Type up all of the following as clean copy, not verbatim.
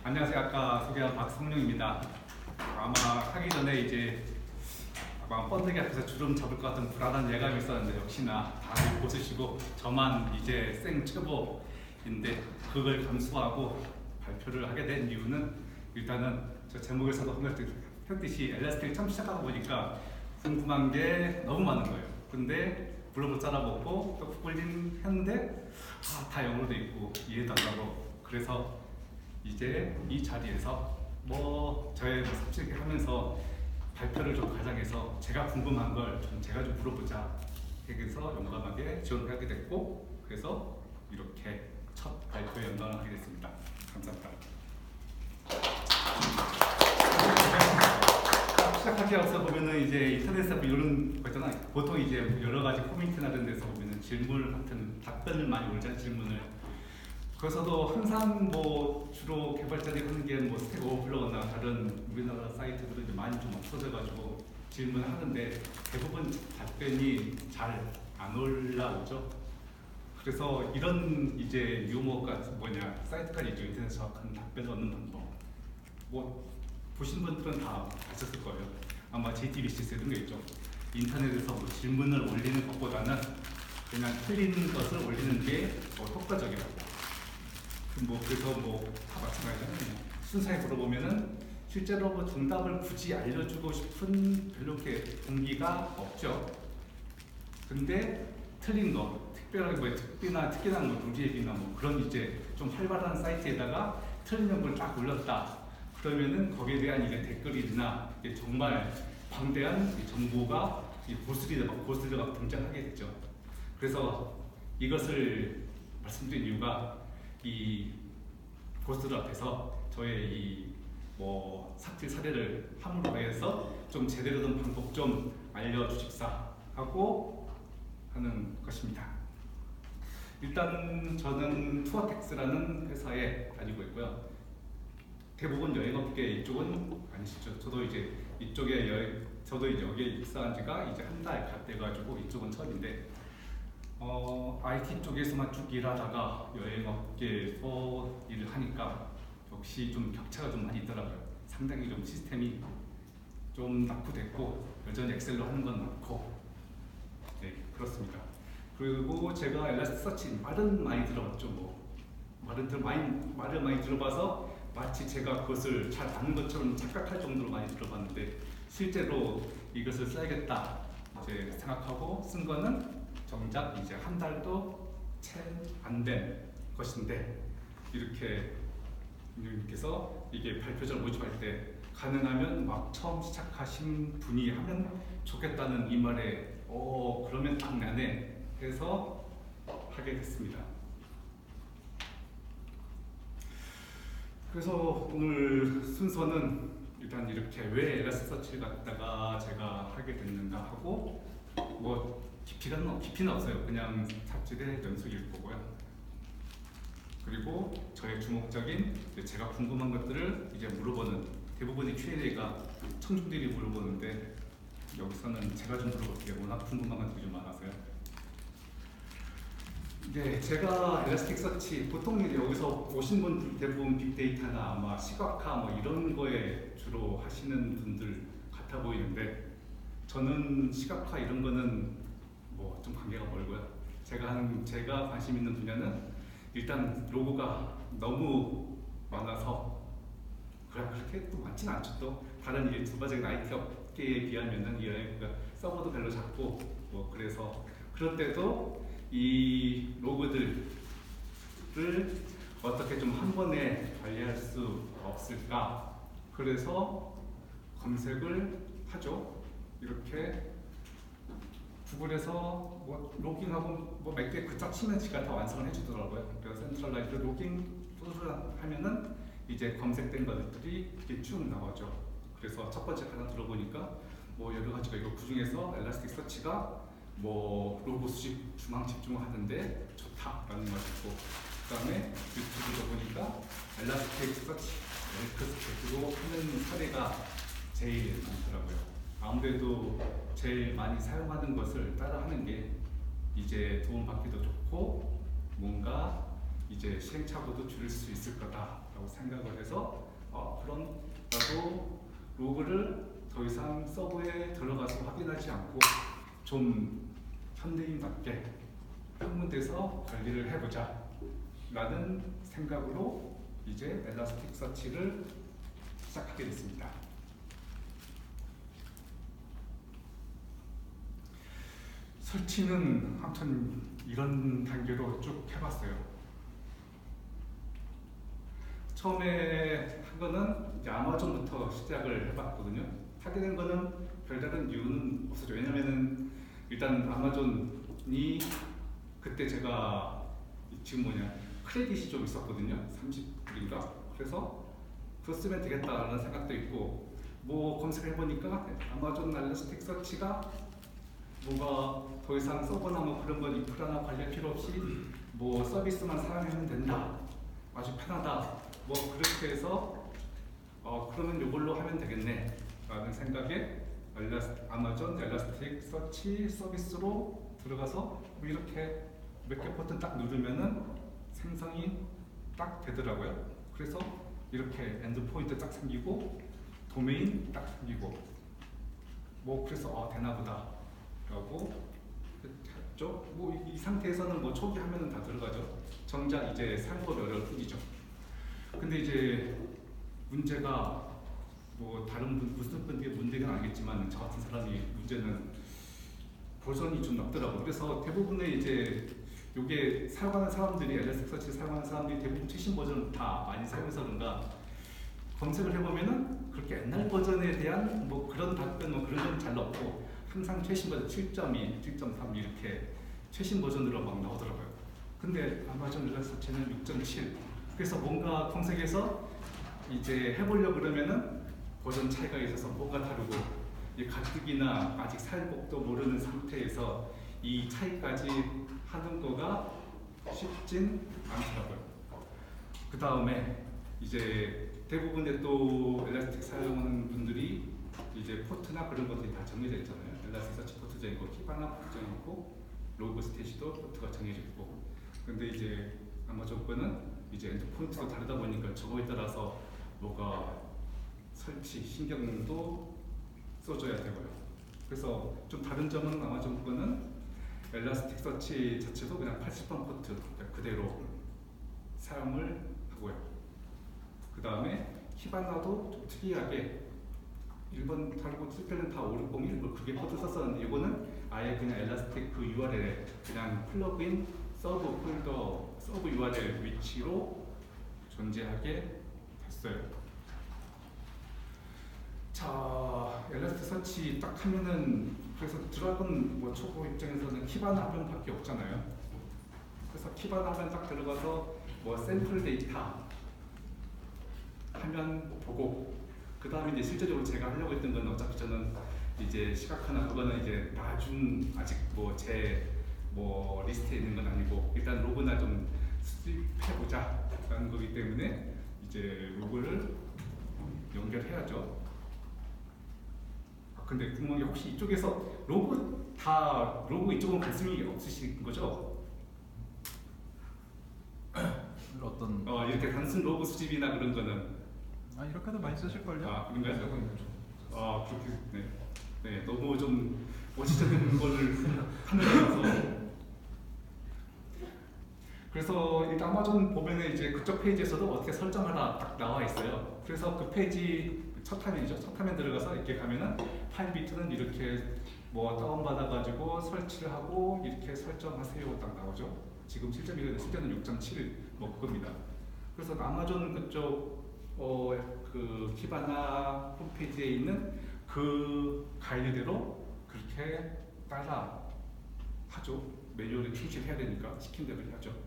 안녕하세요. 아까 소개한 박성룡입니다. 아마 하기 전에 이제 아마 번데기 앞에서 주름 잡을 것 같은 불안한 예감이 있었는데 역시나 다들 보시고 저만 이제 생초보인데 그걸 감수하고 발표를 하게 된 이유는 일단은 저 제목에서도 했듯이 엘라스틱 처음 시작하다 보니까 궁금한 게 너무 많은 거예요. 근데 블로그 짜라먹고 또 굿글링 했는데 다 영어로 돼 있고 이해도 안 가고 그래서 이제 이 자리에서 저의 삽질기 하면서 발표를 좀 가장해서 제가 궁금한 걸 좀 제가 좀 물어보자 해서 용감하게 지원을 하게 됐고 그래서 이렇게 첫 발표에 연관을 하게 됐습니다. 감사합니다. 시작하기 앞서 보면은 이제 인터넷에서 이런 거 있잖아요. 보통 이제 여러 가지 코미니티나 이런 데서 보면은 질문 같은 답변을 많이 올잖아요. 질문을. 그래서도 항상 주로 개발자들이 하는 게 스택 오버플로우나 다른 우리나라 사이트들은 이제 많이 좀 없어져가지고 질문을 하는데 대부분 답변이 잘 안 올라오죠. 그래서 이런 이제 유머가 사이트까지 이제 인터넷 정확한 답변을 얻는 방법. 보신 분들은 다 아셨을 거예요. 아마 JTBC에서 이런 게 있죠. 인터넷에서 질문을 올리는 것보다는 그냥 틀린 것을 올리는 게 효과적이라고. 그래서 다 마찬가지잖아요. 순서에 물어보면은 실제로 정답을 굳이 알려주고 싶은 별로 이렇게 동기가 없죠. 근데 틀린 거, 특별하게 특이한 동지얘기나 그런 이제 좀 활발한 사이트에다가 틀린 걸 딱 올렸다. 그러면은 거기에 대한 이제 댓글이나 정말 방대한 정보가 고스트가 등장하게 됐죠. 그래서 이것을 말씀드린 이유가 이 고스트들 앞에서 저의 이 삽질 사례를 함으로 해서 좀 제대로 된 방법 좀 알려주십사 하고 하는 것입니다. 일단 저는 투어텍스라는 회사에 다니고 있고요. 대부분 여행업계 이쪽은 아니시죠. 저도 이제 여기에 입사한 지가 이제 한 달 갓 돼가지고 이쪽은 처음인데 IT 쪽에서만 쭉 일하다가 여행업계에서 일을 하니까 역시 좀 격차가 좀 많이 있더라고요. 상당히 좀 시스템이 좀 낙후됐고 여전히 엑셀로 하는 건 많고 네 그렇습니다. 그리고 제가 엘라스틱서치 말은 많이 들어봤죠. 말을 많이 들어봐서 마치 제가 그것을 잘 아는 것처럼 착각할 정도로 많이 들어봤는데 실제로 이것을 써야겠다 이제 생각하고 쓴 거는 정작 이제 한 달도 채 안 된 것인데 이렇게 님께서 이게 발표자를 모집할 때 가능하면 처음 시작하신 분이 하면 좋겠다는 이 말에 그러면 딱 나네 해서 하게 됐습니다. 그래서 오늘 순서는 일단 이렇게 왜 엘라스틱서치를 갖다가 제가 하게 됐는가 하고 깊이는 없어요. 그냥 삽질의 연속일 거고요. 그리고 저의 주목적인 제가 궁금한 것들을 이제 물어보는 대부분의 Q&A가 청중들이 물어보는데 여기서는 제가 좀 물어볼게요. 워낙 궁금한 것들이 좀 많아서요. 네, 제가 엘라스틱서치 보통 여기서 오신 분들 대부분 빅데이터나 아마 시각화 이런 거에 주로 하시는 분들 같아 보이는데 저는 시각화 이런 거는 좀 관계가 멀고요. 제가 관심 있는 분야는 일단 로고가 너무 많아서 그렇게 또 많지는 않죠. 또 다른 부가적인 IT 업계에 비하면은 서버도 별로 작고 그래서 그럴 때도 이 로고들을 어떻게 좀 한 번에 관리할 수 없을까? 그래서 검색을 하죠. 이렇게 구글에서 로깅하고 몇 개 글자 치면 지가 다 완성을 해주더라고요. 그래서 센트럴라이즈 로깅 하면은 이제 검색된 것들이 이렇게 쭉 나오죠. 그래서 첫 번째 하나 들어보니까 여러 가지가 있고 그 중에서 엘라스틱서치가 로고 수집 중앙 집중을 하는데 좋다라는 것이 있고 그다음에 유튜브로 보니까 엘라스틱서치 엑스펙트로 하는 사례가 제일 많더라고요. 아무래도 제일 많이 사용하는 것을 따라하는 게 이제 도움받기도 좋고 뭔가 이제 시행착오도 줄일 수 있을 거다 라고 생각을 해서 그럼 나도 로그를 더 이상 서버에 들어가서 확인하지 않고 좀 현대인답게 한군데서 관리를 해보자 라는 생각으로 이제 엘라스틱서치를 시작하게 됐습니다. 설치는 아무튼 이런 단계로 쭉 해봤어요. 처음에 한 거는 이제 아마존부터 시작을 해봤거든요. 하게 된 거는 별다른 이유는 없었죠. 왜냐면은 일단 아마존이 그때 제가 지금 크레딧이 좀 있었거든요. 30불인가? 그래서 그거 쓰면 되겠다라는 생각도 있고 뭐 검색을 해보니까 아마존 엘라스틱서치가 뭐가 더 이상 서버나 뭐 그런 건 인프라나 관리할 필요 없이 뭐 서비스만 사용하면 된다. 아주 편하다. 뭐 그렇게 해서 그러면 이걸로 하면 되겠네 라는 생각에 아마존 엘라스틱서치 서비스로 들어가서 뭐 이렇게 몇 개 버튼 딱 누르면은 생성이 딱 되더라고요. 그래서 이렇게 엔드포인트 딱 생기고 도메인 딱 생기고 뭐 그래서 되나보다 라고 했죠. 뭐 이 상태에서는 뭐 초기 화면은 다 들어가죠. 정작 이제 사용법이 어려울 뿐이죠. 근데 이제 문제가 뭐 다른 무슨 분들이 문제는 알겠지만 저 같은 사람이 문제는 버전이 좀 높더라고요. 그래서 대부분의 이제 요게 사용하는 사람들이 엘라스틱서치 사용하는 사람들이 대부분 최신 버전을 다 많이 사용해서 그런가 검색을 해보면은 그렇게 옛날 버전에 대한 뭐 그런 답변 뭐 그런 건 잘 없고 항상 최신 버전 7.2, 7.3 이렇게 최신 버전으로 막 나오더라고요. 근데 아마존 엘라스틱서치는 6.7 그래서 뭔가 검색해서 이제 해보려고 그러면은 버전 차이가 있어서 뭔가 다르고 이 가뜩이나 아직 사용법도 모르는 상태에서 이 차이까지 하는 거가 쉽진 않더라고요. 그 다음에 이제 대부분의 또 엘라스틱 사용하는 분들이 이제 포트나 그런 것들이 다 정해져 있잖아요. 엘라스틱서치 포트 정해있고 키바나 포트 정해있고 로그 스테이시도 포트가 정해져 있고 근데 이제 아마존 거는 이제 엔드포인트가 다르다 보니까 저거에 따라서 뭐가 설치 신경도 써줘야 되고요. 그래서 좀 다른 점은 아마존 거는 엘라스틱서치 자체도 그냥 80번 포트 그대로 사용을 하고요. 그 다음에 키바나도 좀 특이하게 1번 다르고 쓸 때는 다 561, 뭐 그게 포트 썼었는데 이거는 아예 그냥 엘라스틱 그 URL에 그냥 플러그인 서브 폴더 서브 URL 위치로 존재하게 됐어요. 자, 엘라스틱서치 딱 하면은 그래서 드라곤 뭐 초보 입장에서는 키바나 화면밖에 없잖아요. 그래서 키바나 화면 딱 들어가서 뭐 샘플 데이터 화면 보고 그 다음에 이제 실제적으로 제가 하려고 했던 건 어차피 저는 이제 시각화나 그거는 이제 나중 아직 뭐 제 뭐 리스트에 있는 건 아니고 일단 로그나 좀 수집해보자 라는 거기 때문에 이제 로그를 연결해야죠. 근데 궁금한 게 혹시 이쪽에서 로그 이쪽은 관심이 없으신 거죠? 어떤 이렇게 단순 로그 수집이나 그런 거는 이렇게도 많이 쓰실걸요? 그런가요? 쓰고 있는 중. 그렇게 네, 너무 좀 원시적인 걸 하는 거라서 그래서 일단 아마존 보면은 이제 그쪽 페이지에서도 어떻게 설정하라 딱 나와 있어요. 그래서 그 페이지 첫 화면이죠. 첫 화면 들어가서 이렇게 가면은 파일 비트는 이렇게 뭐 다운받아가지고 설치를 하고 이렇게 설정하세요 딱 나오죠. 지금 실제는 6.7 뭐 그겁니다. 그래서 아마존 그쪽 그 키바나 홈페이지에 있는 그 가이드대로 그렇게 따라 하죠. 매뉴얼에 충실해야 되니까 시킨 대로 하죠.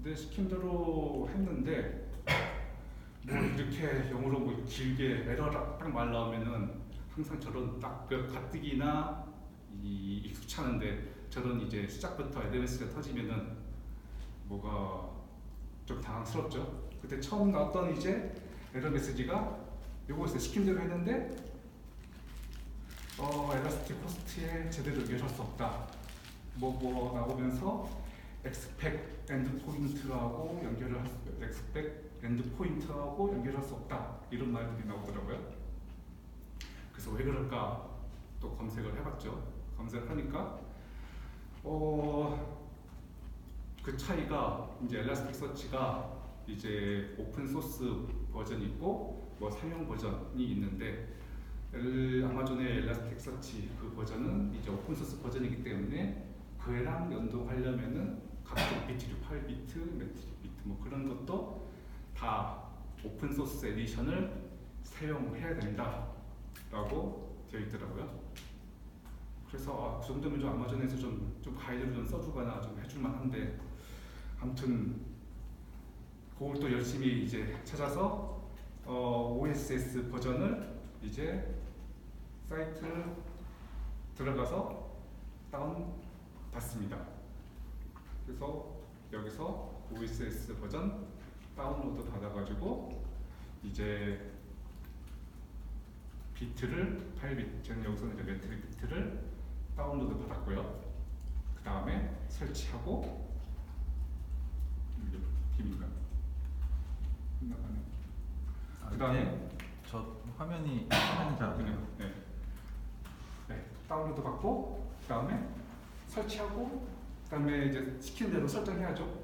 근데 시킨 대로 했는데 뭐 이렇게 영어로 뭐 길게 에러가 딱 말 나오면은 항상 저런 딱 그 가뜩이나 익숙치 않은데 저런 이제 시작부터 에드밴스가 터지면은 뭐가 좀 당황스럽죠. 그때 처음 나왔던 이제 에러 메시지가 요거 시킨 대로 했는데 엘라스틱 호스트에 제대로 연결할 수 없다. 뭐 나오면서 expect 엔드포인트라고 연결을 할 수 있어요. expect 엔드포인트하고 연결할 수 없다 이런 말들이 나오더라고요. 그래서 왜 그럴까 또 검색을 해봤죠. 검색을 하니까 그 차이가 이제 엘라스틱서치가 이제 오픈 소스 버전이 있고 뭐 상용 버전이 있는데 아마존의 엘라스틱서치 그 버전은 이제 오픈 소스 버전이기 때문에 그애랑 연동하려면은 각종 비트류 8비트, 매트릭 비트 뭐 그런 것도 다 오픈 소스 에디션을 사용해야 된다라고 되어 있더라고요. 그래서 그 정도면 좀 아마존에서 좀 가이드를 좀 써주거나 좀 해줄만한데 아무튼 그걸 또 열심히 이제 찾아서 OSS 버전을 이제 사이트를 들어가서 다운 받습니다. 그래서 여기서 OSS 버전 다운로드 받아가지고 이제 비트를 8비트, 저는 여기서는 이제 매트릭 비트를 다운로드 받았고요. 그 다음에 설치하고 힘인가? 그 다음에 저 화면이 잘 그냥 네, 다운로드 받고 그 다음에 설치하고 그 다음에 이제 시키는 대로 설정해야죠.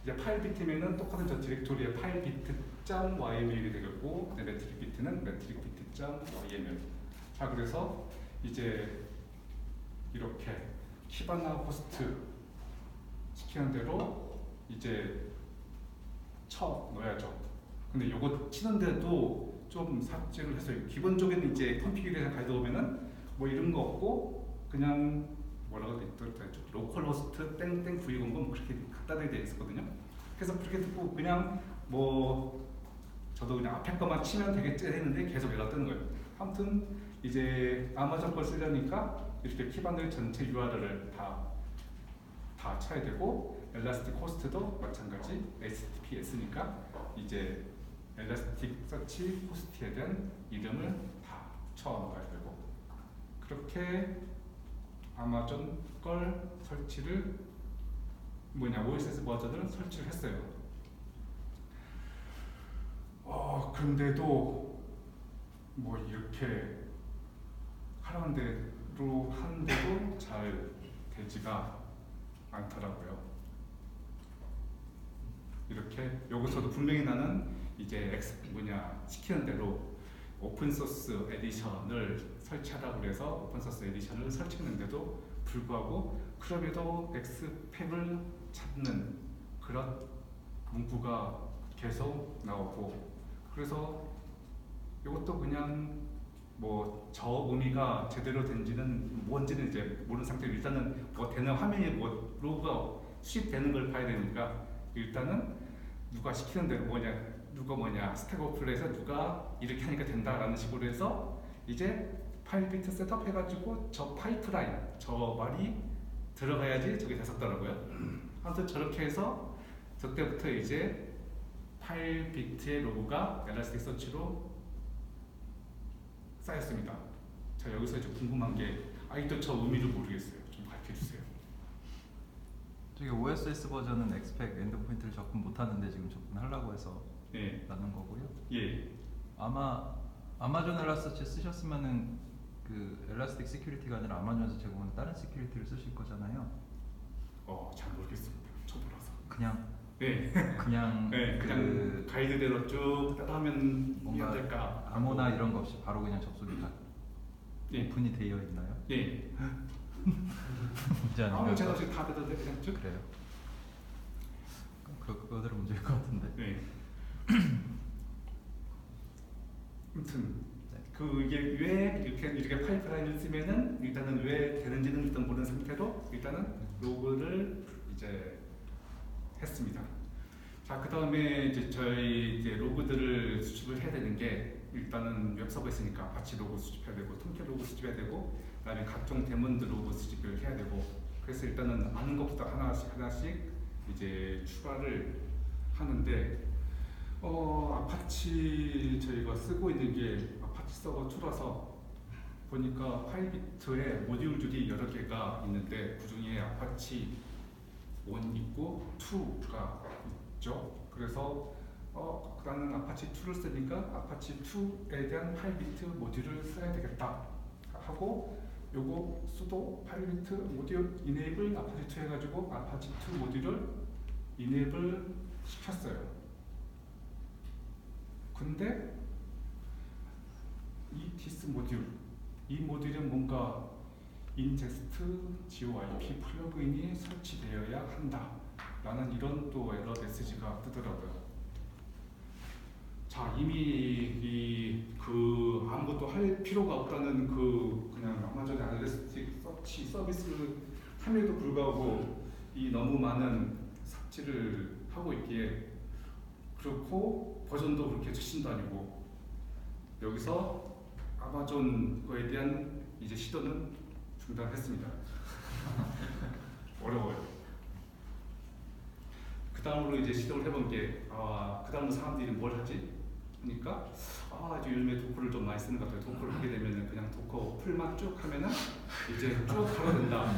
이제 파일 비트면은 똑같은 저 디렉토리에 파일 비트.yml이 되겠고 매트릭 비트는 매트릭 비트.yml. 자 그래서 이제 이렇게 키바나 호스트 시키는 대로 이제 쳐 넣어야죠. 근데 요거 치는데도 좀 삽질을 했어요. 기본적인 이제 컨피그레이션 가이드 보면은 뭐 이런 거 없고 그냥 뭐라고 돼 있더라. 로컬 호스트 땡땡 v00 뭐 그렇게 간단하게 되어 있었거든요. 그래서 그렇게 듣고 그냥 뭐 저도 그냥 앞에 것만 치면 되겠지 했는데 계속 연락 뜨는 거예요. 아무튼 이제 아마존 걸 쓰려니까 이렇게 키바늘 전체 URL을 다 쳐야 되고 엘라스틱 호스트도 마찬가지 HTTPS니까 이제 엘라스틱 서치 호스트에 대한 이름을 다 쳐넣어야 되고 그렇게 아마존 걸 설치를 OSS 버전을 설치를 했어요. 근데도 뭐 이렇게 하라는 대로 하는데도 잘 되지가 않더라고요. 이렇게 여기서도 분명히 나는 이제 시키는 대로 오픈소스 에디션을 설치하라고 그래서 오픈소스 에디션을 설치했는데도 불구하고 그럼에도 엑스펙을 찾는 그런 문구가 계속 나오고 그래서 이것도 그냥 뭐 저 의미가 제대로 된지는 뭔지는 이제 모르는 상태로 일단은 뭐 되는 화면에 뭐 로그가 수집되는 걸 봐야 되니까 일단은 누가 시키는 대로 누가 스택 오플에서 누가 이렇게 하니까 된다라는 식으로 해서 이제 파일 비트 셋업 해가지고 저 파이프라인 저 말이 들어가야지 저게 됐었더라고요. 아무튼 저렇게 해서 저때부터 이제 파일 비트의 로그가 엘라스틱 서치로 쌓였습니다. 자 여기서 이제 궁금한 게 아직도 저 의미를 모르겠어요. 좀 가르쳐 주세요. 저기 OSS 버전은 엑스펙 엔드포인트를 접근 못하는데 지금 접근하려고 해서 나눈 거고요. 예. 아마 아마존 엘라스틱 쓰셨으면은 그 엘라스틱 시큐리티가 아니라 아마존에서 제공하는 다른 시큐리티를 쓰실 거잖아요. 잘 모르겠습니다. 초보라서. 그냥 그냥 그 가이드대로 쭉 따라하면 뭔가 될까? 암호나 이런 거 없이 바로 그냥 접속이 다 오픈이 되어 있나요? 예. 문제 아닌가요? 제가 지금 다 되던데 그냥 쭉. 그래요. 그거대로 문제일 것 같은데. 네. 아무튼 이게 왜 이렇게 파이프라인을 쓰면은 일단은 왜 되는지는 일단 모르는 상태로 일단은 로그를 이제 했습니다. 자, 그 다음에 이제 저희 로그들을 수집을 해야 되는 게 일단은 웹서버 있으니까 아파치 로그 수집해야 되고 통계 로그 수집해야 되고 그다음에 각종 데몬드 로그 수집을 해야 되고 그래서 일단은 아는 것부터 하나씩 이제 추가를 하는데 아파치 저희가 쓰고 있는 게 아파치 서버 2라서 보니까 파일비트에 모듈들이 여러 개가 있는데 그 중에 아파치 1 있고 2가 있죠. 그래서 나는 아파치 2를 쓰니까 아파치 2에 대한 파일 비트 모듈을 써야 되겠다 하고 요거 sudo 파일 비트 모듈 enable 아파치 2 해가지고 아파치 2 모듈을 enable 시켰어요. 근데 이 디스 모듈, 이 모듈은 뭔가 ingest GOIP 플러그인이 설치되어야 한다 라는 이런 또 에러 메시지가 뜨더라고요. 자, 이미 그 아무것도 할 필요가 없다는 그냥 아마존의 아날리스틱 서치 서비스를 함에도 불구하고 이 너무 많은 삽질을 하고 있기에 그렇고 버전도 그렇게 최신도 아니고 여기서 아마존 거에 대한 이제 시도는 중단했습니다. 어려워요. 그 다음으로 이제 시도를 해본 게 그 다음으로 사람들이 뭘 하지? 그러니까 아주 요즘에 도커를 좀 많이 쓰는 것 같아요. 도커를 하게 되면은 그냥 도커 풀만 쭉 하면은 이제 쭉 하게 된다.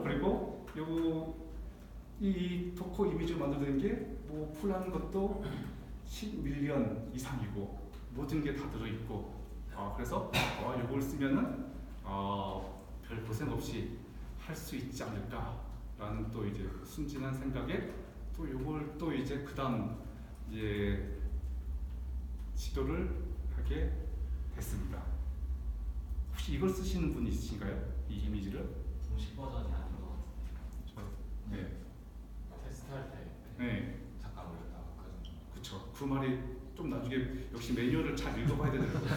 그리고 이 도커 이미지를 만드는 게 뭐 풀하는 것도 10밀리언 이상이고 모든 게 다 들어있고 그래서 이걸 쓰면은 별 고생 없이 할 수 있지 않을까라는 또 이제 순진한 생각에 또 이걸 또 이제 그다음 이제 시도를 하게 됐습니다. 혹시 이걸 쓰시는 분 있으신가요? 이 이미지를? 공식 버전이 아닌 것 같은데. 네. 테스트할 때 네. 잠깐 올렸다가 그 정도. 그쵸. 그 말이 좀 나중에 역시 매뉴얼을 잘 읽어봐야 되더라고요.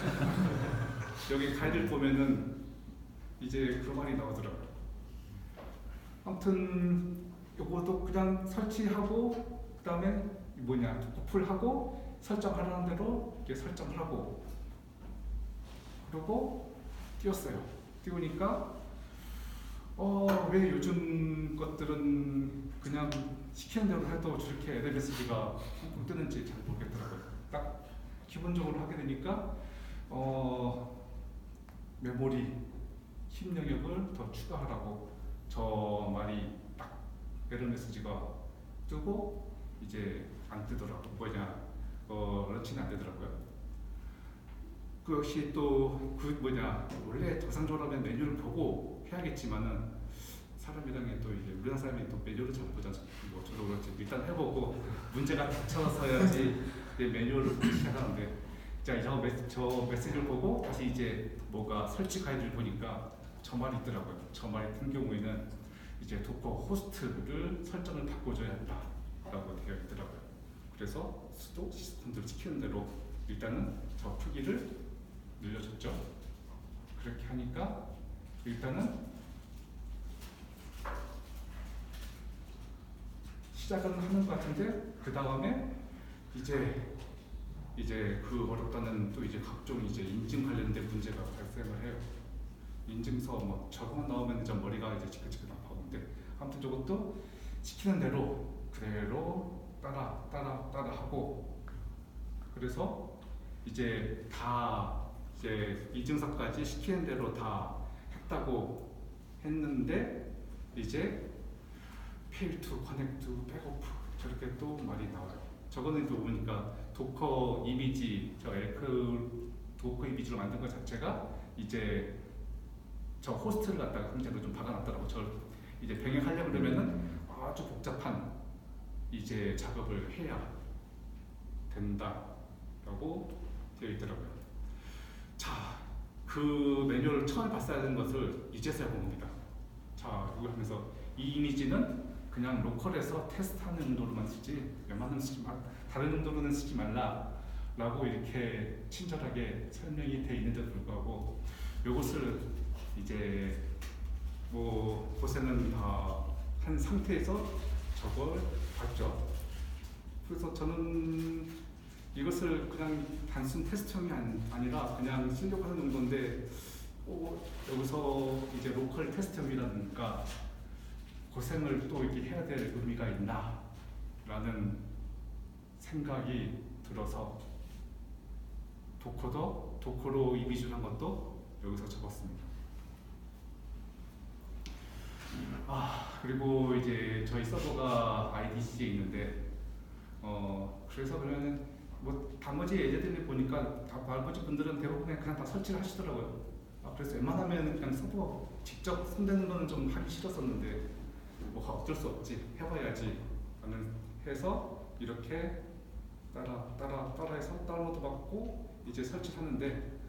여기 가이드를 보면은 이제 그 말이 나오더라고요. 아무튼 요것도 그냥 설치하고 그 다음에 풀하고 설정하라는 대로 이렇게 설정을 하고 그리고 띄웠어요. 띄우니까 왜 요즘 것들은 그냥 시키는 대로 해도 저렇게 에러 메시지가 펑펑 뜨는지 잘 모르겠더라고요. 딱 기본적으로 하게 되니까 메모리 힘 영역을 더 추가하라고 저 말이 딱 에러 메시지가 뜨고 이제 안 뜨더라고. 런칭이 안 되더라고요. 그것이 또 원래 정상적으로 하면 메뉴를 보고 해야겠지만은 사람이랑에 또 이제 우리나라 사람이 또 메뉴를 잘 보잖아요. 뭐 저도 그렇지 일단 해보고 문제가 닥쳐서야지 메뉴를 보기 시작하는데 저 메시지를 보고 다시 이제 뭐가 설치 가이드를 보니까 저 말이 있더라고요. 저 말 같은 경우에는 이제 도커 호스트를 설정을 바꿔줘야 한다라고 되어 있더라고요. 그래서 수도 시스템들 시키는 대로 일단은 저 크기를 늘려줬죠. 그렇게 하니까 일단은 시작은 하는 것 같은데 그 다음에 이제 그 어렵다는 또 이제 각종 이제 인증 관련된 문제가 발생을 해요. 인증서 뭐 저거만 나오면 좀 머리가 이제 지긋지긋 아파오는데 아무튼 저것도 시키는 대로 그대로 따라 하고 그래서 이제 다 이제 인증서까지 시키는 대로 다 했다고 했는데 이제 fail to connect to backup 저렇게 또 말이 나와요. 저거는 또 보니까 도커 이미지 도커 이미지로 만든 것 자체가 이제 저 호스트를 갖다가 굉장히 좀 박아놨더라고. 저 이제 병행하려고 그러면은 아주 복잡한 이제 작업을 해야 된다라고 되어 있더라고요. 자, 그 매뉴얼을 처음 봤어야 하는 것을 이제서야 본 겁니다. 자, 이거 하면서 이 이미지는 그냥 로컬에서 테스트하는 용도로만 쓰지 웬만하면 쓰지 마, 다른 용도로는 쓰지 말라라고 이렇게 친절하게 설명이 되어 있는데도 불구하고 이것을 이제 뭐 고생은 다 한 상태에서 저걸 봤죠. 그래서 저는 이것을 그냥 단순 테스트형이 아니라 그냥 쓰려고 하는 정도인데 여기서 이제 로컬 테스트형이라든가 고생을 또 이렇게 해야 될 의미가 있나 라는 생각이 들어서 도커로 이미지를 한 것도 여기서 적었습니다. 그리고 이제 저희 서버가 IDC에 있는데 그래서 그러면 뭐 나머지 예제들을 보니까 나머지 분들은 대부분 그냥 다 설치를 하시더라고요. 그래서 웬만하면 그냥 서버 직접 손대는 거는 좀 하기 싫었었는데 뭐 어쩔 수 없지, 해봐야지 라는 해서 이렇게 따라해서 다운로드 받고 이제 설치하는데,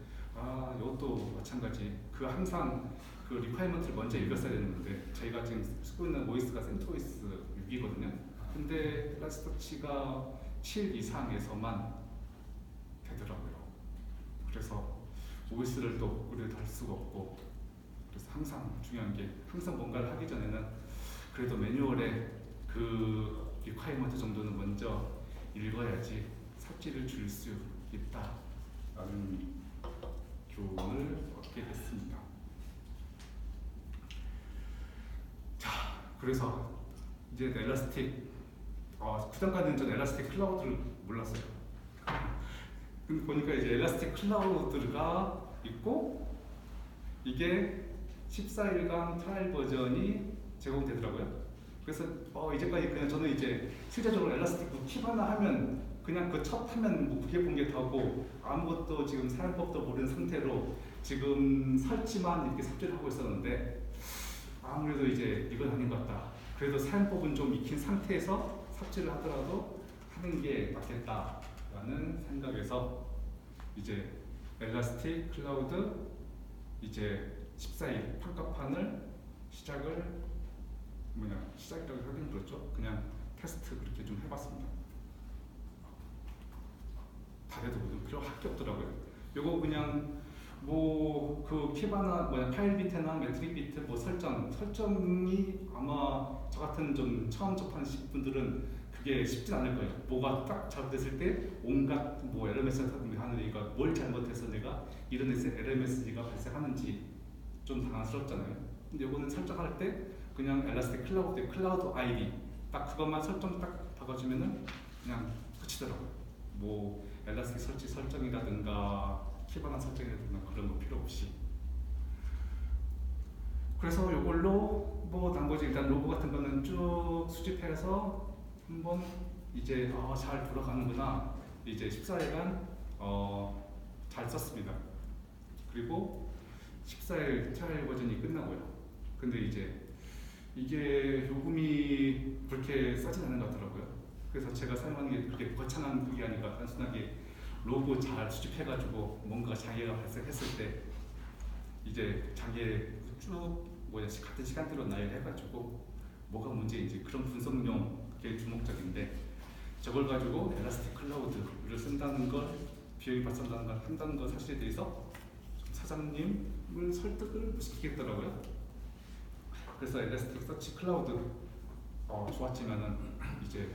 이것도 마찬가지. 그 항상 그 리콰이먼트를 먼저 읽었어야 되는데, 저희가 지금 쓰고 있는 OS가 센토스 6이거든요. 근데 엘라스터치가 7 이상에서만 되더라고요. 그래서 OS를 또 업그레이드 할 수가 없고, 그래서 항상 중요한 게, 항상 뭔가를 하기 전에는 그래도 매뉴얼에 그 리콰이먼트 정도는 먼저 읽어야지 삽질을 줄 수 있다라는 교훈을 얻게 됐습니다. 자, 그래서 이제 엘라스틱, 그전까지는 전 엘라스틱 클라우드를 몰랐어요. 근데 보니까 이제 엘라스틱 클라우드가 있고, 이게 14일간 트라이얼 버전이 제공되더라고요. 그래서 이제까지 그냥 저는 이제 실제적으로 엘라스틱 팁 하나 하면 그냥 그 첫 하면 뭐 그게 본게 다고 아무것도 지금 사용법도 모르는 상태로 지금 설치만 이렇게 삽질을 하고 있었는데, 아무래도 이제 이건 아닌 것 같다. 그래도 사용법은 좀 익힌 상태에서 삽질을 하더라도 하는 게 맞겠다라는 생각에서 이제 엘라스틱 클라우드 이제 14일 평가판을 시작이라고 하긴 그렇죠. 그냥 테스트 그렇게 좀 해봤습니다. 다래도 필요할 게 없더라고요. 요거 그냥 뭐 그 키바나 파일 비트나 매트릭 비트 뭐 설정이 아마 저 같은 좀 처음 접하는 분들은 그게 쉽진 않을 거예요. 뭐가 딱 잘못됐을 때 온갖 뭐 에러 메시지가 하는 얘기가 뭘 잘못해서 내가 이런 에러 메시지가 발생하는지 좀 당황스럽잖아요. 근데 요거는 설정할 때 그냥 엘라스틱 클라우드 아이디 딱 그것만 설정 딱 박아주면은 그냥 끝이더라고요. 뭐 엘라스틱 설정이라든가 키바나 설정이라든가 그런 거 필요 없이. 그래서 요걸로 뭐 나머지 일단 로고 같은 거는 쭉 수집해서 한번 이제 잘 돌아가는구나, 이제 14일간 잘 썼습니다. 그리고 14일 트라이얼 버전이 끝나고요. 근데 이제 이게 요금이 그렇게 싸진 않은 것 같더라고요. 그래서 제가 사용하는 게 그렇게 거창한 그게 아니라 단순하게 로고 잘 수집해가지고 뭔가 장애가 발생했을 때 이제 장애 쭉 같은 시간대로 나열해가지고 뭐가 문제인지 그런 분석용 그게 주목적인데, 저걸 가지고 엘라스틱 클라우드를 쓴다는 걸, 비용이 발생한다는 걸 한다는 것 사실에 대해서 사장님을 설득을 못 시키겠더라고요. 그래서 엘라스틱 서치 클라우드 좋았지만은 이제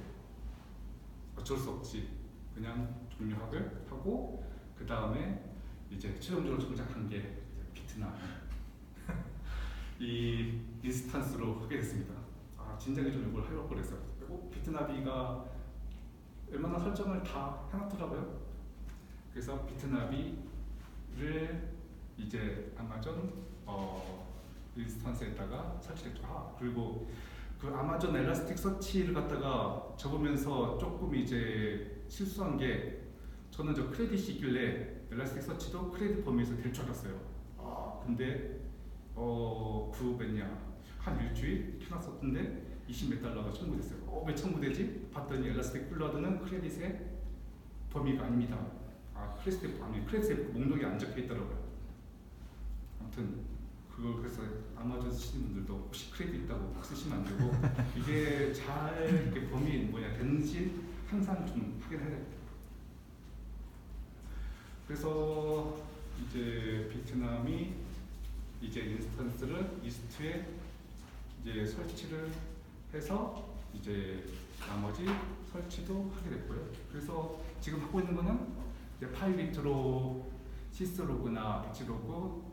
어쩔 수 없이 그냥 종료하고 그 다음에 이제 최종적으로 정착한 게 비트나 이 인스턴스로 하게 됐습니다. 진작에 좀 이걸 해볼 뻔했어요. 그리고 비트나비가 웬만한 설정을 다 해놨더라고요. 그래서 비트나비를 이제 아마존 인스턴스에다가 설치했죠. 그리고 그 아마존 엘라스틱 서치를 갖다가 적으면서 조금 이제 실수한 게, 저는 저 크레딧이 있길래 엘라스틱 서치도 크레딧 범위에서 될 줄 알았어요. 근데 그 한 일주일 켜놨었던데 20몇 달러가 청구됐어요. 왜 청구되지? 봤더니 엘라스틱 클라우드는 크레딧의 범위가 아닙니다. 크레딧의 목록이 안 적혀 있더라고요. 아무튼 그걸 그래서 아마존 쓰시는 분들도 혹시 크레딧 있다고 막 쓰시면 안 되고 이게 잘 이렇게 범위 되는지 항상 좀 확인해야 됩니다. 그래서 이제 베트남이 이제 인스턴스를 이스트에 이제 설치를 해서 이제 나머지 설치도 하게 됐고요. 그래서 지금 하고 있는 거는 이제 파일 비트로 시스로그나 비치로그,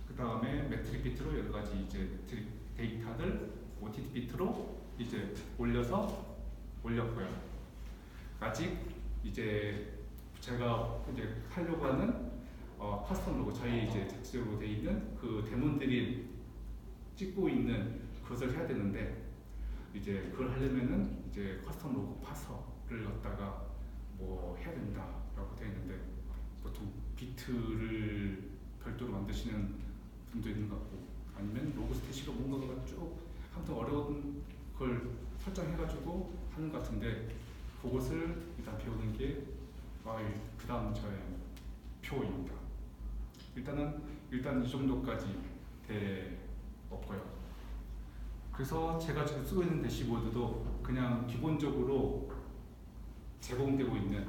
그 다음에 매트릭 비트로 여러 가지 이제 데이터들 OTT 비트로 이제 올렸고요. 아직 이제 제가 이제 하려고 하는 커스텀 로고, 저희 이제 자체적으로 돼 있는 그 데몬들이 찍고 있는 그것을 해야 되는데, 이제 그걸 하려면은 이제 커스텀 로고 파서를 갖다가 뭐 해야 된다라고 되어 있는데 보통 비트를 별도로 만드시는 분도 있는 것 같고 아니면 로고 스테이시로 뭔가가 쭉 아무튼 어려운 걸 설정해가지고 하는 것 같은데 그것을 일단 배우는 게 그 다음 저의 표입니다. 일단 이 정도까지 돼 없고요. 그래서 제가 지금 쓰고 있는 대시보드도 그냥 기본적으로 제공되고 있는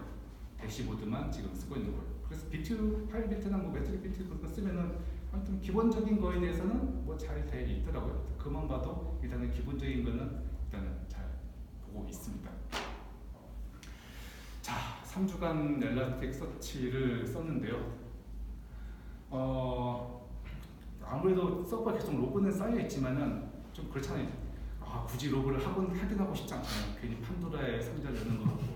대시보드만 지금 쓰고 있는 거예요. 그래서 비트, 파일 비트나 뭐 매트릭 비트 그런 거 쓰면은 아무튼 기본적인 거에 대해서는 뭐 잘 돼 있더라고요. 그만 봐도 일단은 기본적인 거는 일단은 잘 보고 있습니다. 자, 3주간 엘라스틱 서치를 썼는데요. 아무래도 서버에 계속 로그는 쌓여 있지만은 좀 그렇잖아요. 굳이 로그를 확인하고 싶지 않잖아요. 괜히 판도라의 상자를 여는 거 같고.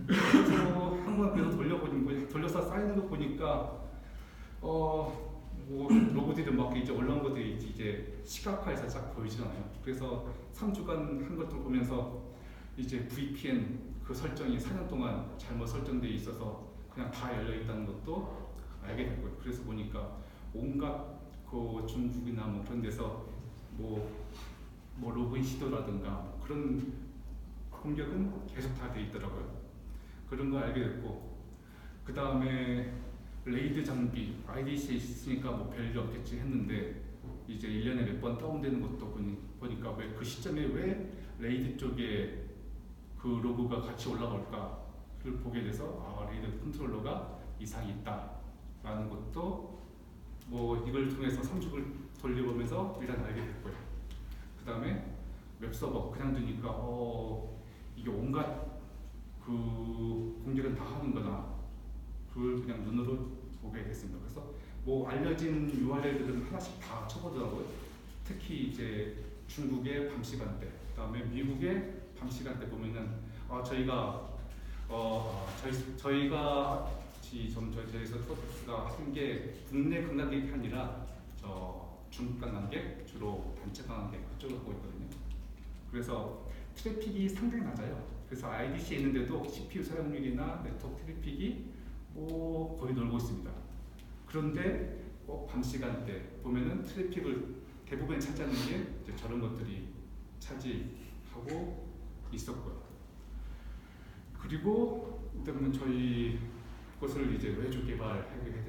그래서 한번 그래서 돌려서 쌓이는 거 보니까 뭐 로고들이 막 이제 올라온 것들이 이제 시각화해서 쫙 보이잖아요. 그래서 3주간 한 것들 보면서 이제 VPN 그 설정이 4년 동안 잘못 설정되어 있어서 그냥 다 열려 있다는 것도 알게 됐고요. 그래서 보니까 온갖 그 중국이나 뭐 그런 데서 뭐 로그인 시도라든가 뭐 그런 공격은 계속 다 돼 있더라고요. 그런 거 알게 됐고 그 다음에 레이드 장비 IDC 있으니까 뭐 별일 없겠지 했는데 이제 1년에 몇 번 다운되는 것도 보니까 왜 그 시점에 왜 레이드 쪽에 그 로그가 같이 올라갈까를 보게 돼서 레이드 컨트롤러가 이상이 있다라는 것도 뭐 이걸 통해서 3주를 돌려보면서 일단 알게 됐고요. 그 다음에 웹서버 그냥 두니까 이게 온갖 그 공격은 다 하는구나. 그걸 그냥 눈으로 보게 됐습니다. 그래서 뭐 알려진 URL들은 하나씩 다 쳐보더라고요. 특히 이제 중국의 밤 시간대, 그다음에 미국의 밤 시간대 보면은 저희가 저희에서 토스가 한 게 국내 관광객이 아니라 중국 관광객 주로 단체 관광객 그쪽을 보고 있거든요. 그래서 트래픽이 상당히 낮아요. 그래서 IDC에 있는데도 CPU 사용률이나 네트워크 트래픽이 거의 놀고 있습니다. 그런데 밤 시간대 보면은 트래픽을 대부분 차지하는 게 이제 저런 것들이 차지하고 있었고요. 그리고 그러면 저희 것을 이제 외주 개발하게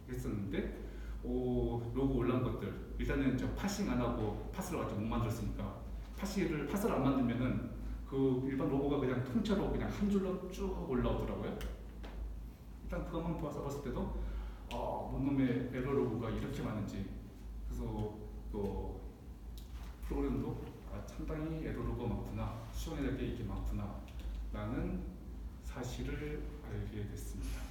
했었는데 로고 올라온 것들 일단은 파싱 안 하고 파스를 아직 못 만들었으니까 파스를 안 만들면은 그 일반 로고가 그냥 통째로 그냥 한 줄로 쭉 올라오더라고요. 일단 그것만 봤을 때도 뭔 놈의 에러 로고가 이렇게 많은지 그래서 또 프로그램도 상당히 에러 로고가 많구나 수정해야 될 게 이게 많구나 라는 사실을 알게 됐습니다.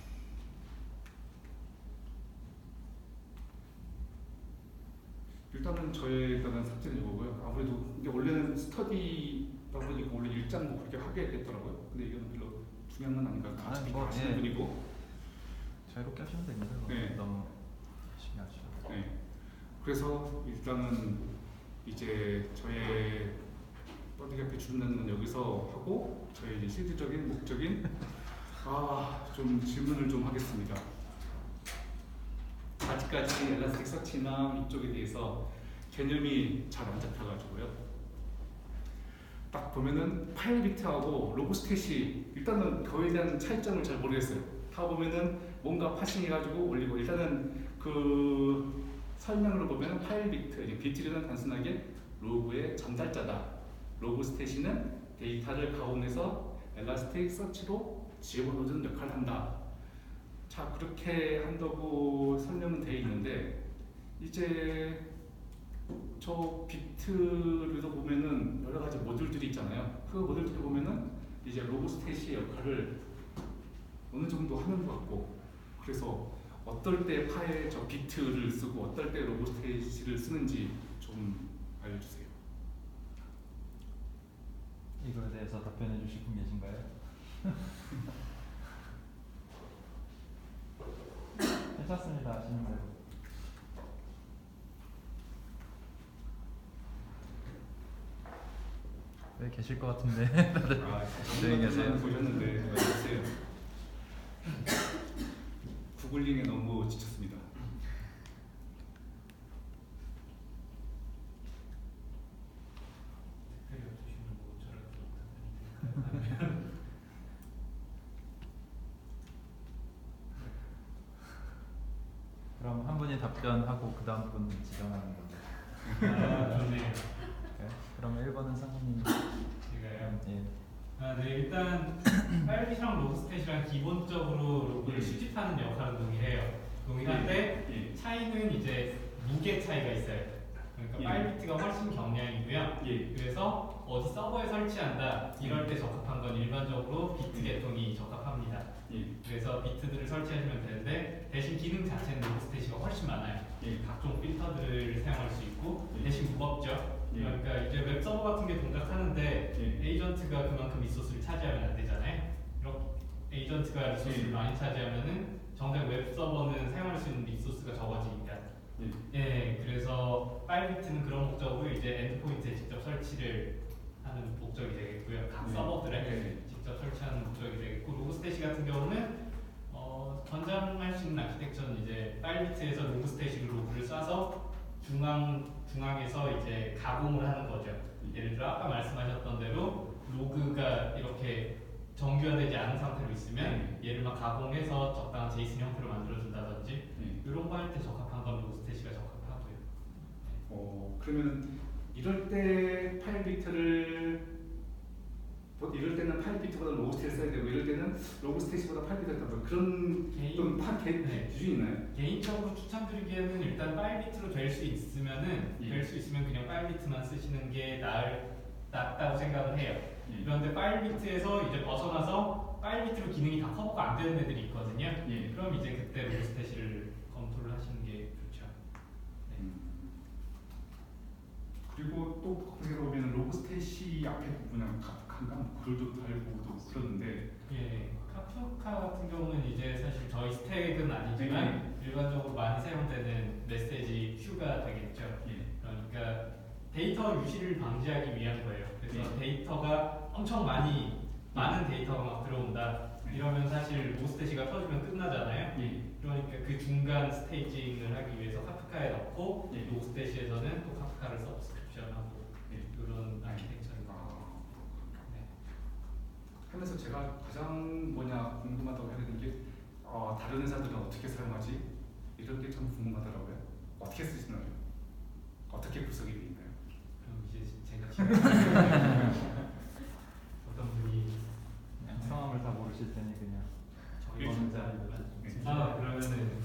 일단은 저의 삭제는 이거고요. 아무래도 이게 원래는 스터디다 보니까 원래 일장 뭐 그렇게 하게 됐더라고요. 근데 이건 별로 중요한 건 아닌가. 어차피 다 하시는 분이고 자유롭게 하시면 됩니다. 네. 너무 열심히 하시죠. 네. 그래서 일단은 이제 저의 버디캐피 준다는 건 여기서 하고 저의 실질적인 목적인 좀 질문을 좀 하겠습니다. 아직까지 엘라스틱 서치나 이쪽에 대해서 개념이 잘 안 잡혀가지고요. 딱 보면은 파일 비트하고 로그 스탯이 일단은 그거에 대한 차이점을 잘 모르겠어요. 다 보면은 뭔가 파싱해가지고 올리고 일단은 그 설명으로 보면 파일 비트, 비트는 단순하게 로그의 전달자다. 로그 스테이시는 데이터를 가공해서 엘라스틱 서치로 집어넣는 역할을 한다. 자, 그렇게 한다고 설명은 되어 있는데 이제 저 비트를 보면은 여러 가지 모듈들이 있잖아요. 그 모듈들을 보면은 이제 로그 스테이시의 역할을 어느 정도 하는 것 같고 그래서 어떨 때 파일 저 비트를 쓰고 어떨 때 로그 스테이시를 쓰는지 좀 알려주세요. 이거에 대해서 답변해 주실 분 계신가요? 괜찮습니다. 하시는 대로. 네, 계실 것 같은데 다들 아, 조용히 하세요. 보셨는데 왜 그러세요? 구글링에 너무 지쳤습니다. 특별히 없으시면 뭐 저랑 좀 부탁드릴까요? 그럼 한 분이 답변하고 그 다음 분 지정하는 걸로. 아, 좋네요. 네. 그럼 1번은 상훈님. 제가요. 예. 아, 네, 일단 파일럿이랑 로그스탯이랑 기본적으로 로그를 수집하는 역할은 동일해요. 동일한데 예. 차이는 이제 무게 차이가 있어요. 그러니까 예. 파일 비트가 훨씬 경량이고요. 예. 그래서 어디 서버에 설치한다 이럴 때 적합한 건 일반적으로 비트 계통이 적합합니다. 예. 그래서 비트들을 설치하시면 되는데 대신 기능 자체는 로그스테이시가 훨씬 많아요. 예. 각종 필터들을 사용할 수 있고 예. 대신 무겁죠. 예. 그러니까 이제 웹 서버 같은 게 동작하는데 예. 에이전트가 그만큼 리소스를 차지하면 안 되잖아요. 이렇게 에이전트가 리소스를 예. 많이 차지하면은 정작 웹 서버는 사용할 수 있는 리소스가 적어지니까. 예, 그래서 파일 비트는 그런 목적으로 이제 엔드포인트에 직접 설치를 하는 목적이 되겠고요. 각 네. 서버들에 네. 직접 설치하는 목적이 되겠고 로그스테이시 같은 경우는 권장할 수 있는 아키텍처는 이제 파일 비트에서 로그스테이시로 로그를 쏴서 중앙에서 이제 가공을 하는 거죠. 예를 들어 아까 말씀하셨던 대로 로그가 이렇게 정규화되지 않은 상태로 있으면 얘를 막 가공해서 적당한 제이슨 형태로 만들어준다든지 이런 거 할 때 적합한 건 로그스테이시가 적합하고요. 그러면 이럴 때 파일 비트를 이럴 때는 파일 비트보다 로그스테이를 써야 되고 이럴 때는 로그스테이시보다 파일 비트가 더 그런 좀 네. 기준이 있나요? 개인적으로 추천드리기에는 일단 파일 비트로 될 수 있으면은 예. 될 수 있으면 그냥 파일 비트만 쓰시는 게 낫다고 생각을 해요. 예. 그런데 파일 비트에서 이제 벗어나서 파일 비트로 기능이 다 커버가 안 되는 애들이 있거든요. 예. 그럼 이제 그때 로그스테이시를 검토를 하시는 게 좋죠. 네. 그리고 또 거기서 보면 로그스테이시 앞에 부분에 가끔가다 글도 달고 또 그러는데 예, 카프카 같은 경우는 이제 사실 저희 스택은 아니지만 일반적으로 많이 사용되는 메시지 큐가 되겠죠. 그러니까 데이터 유실을 방지하기 위한 거예요. 그래서 데이터가 엄청 많은 데이터가 막 들어온다. 이러면 사실 로스테시가 터지면 끝나잖아요. 그러니까 그 중간 스테이징을 하기 위해서 카프카에 넣고 로스테시에서는 또 카프카를 서브스크립션하고 이런 아키텍처입니다. 네. 하면서 제가 가장 궁금하다고 해야 되는 게 다른 회사들은 어떻게 사용하지? 이런 게 참 궁금하더라고요. 어떻게 쓰시나요? 어떻게 구성이 되어 있나요? 그럼 이제 제가 어떤 분이 성함을 다 모르실 테니 그냥 그러면은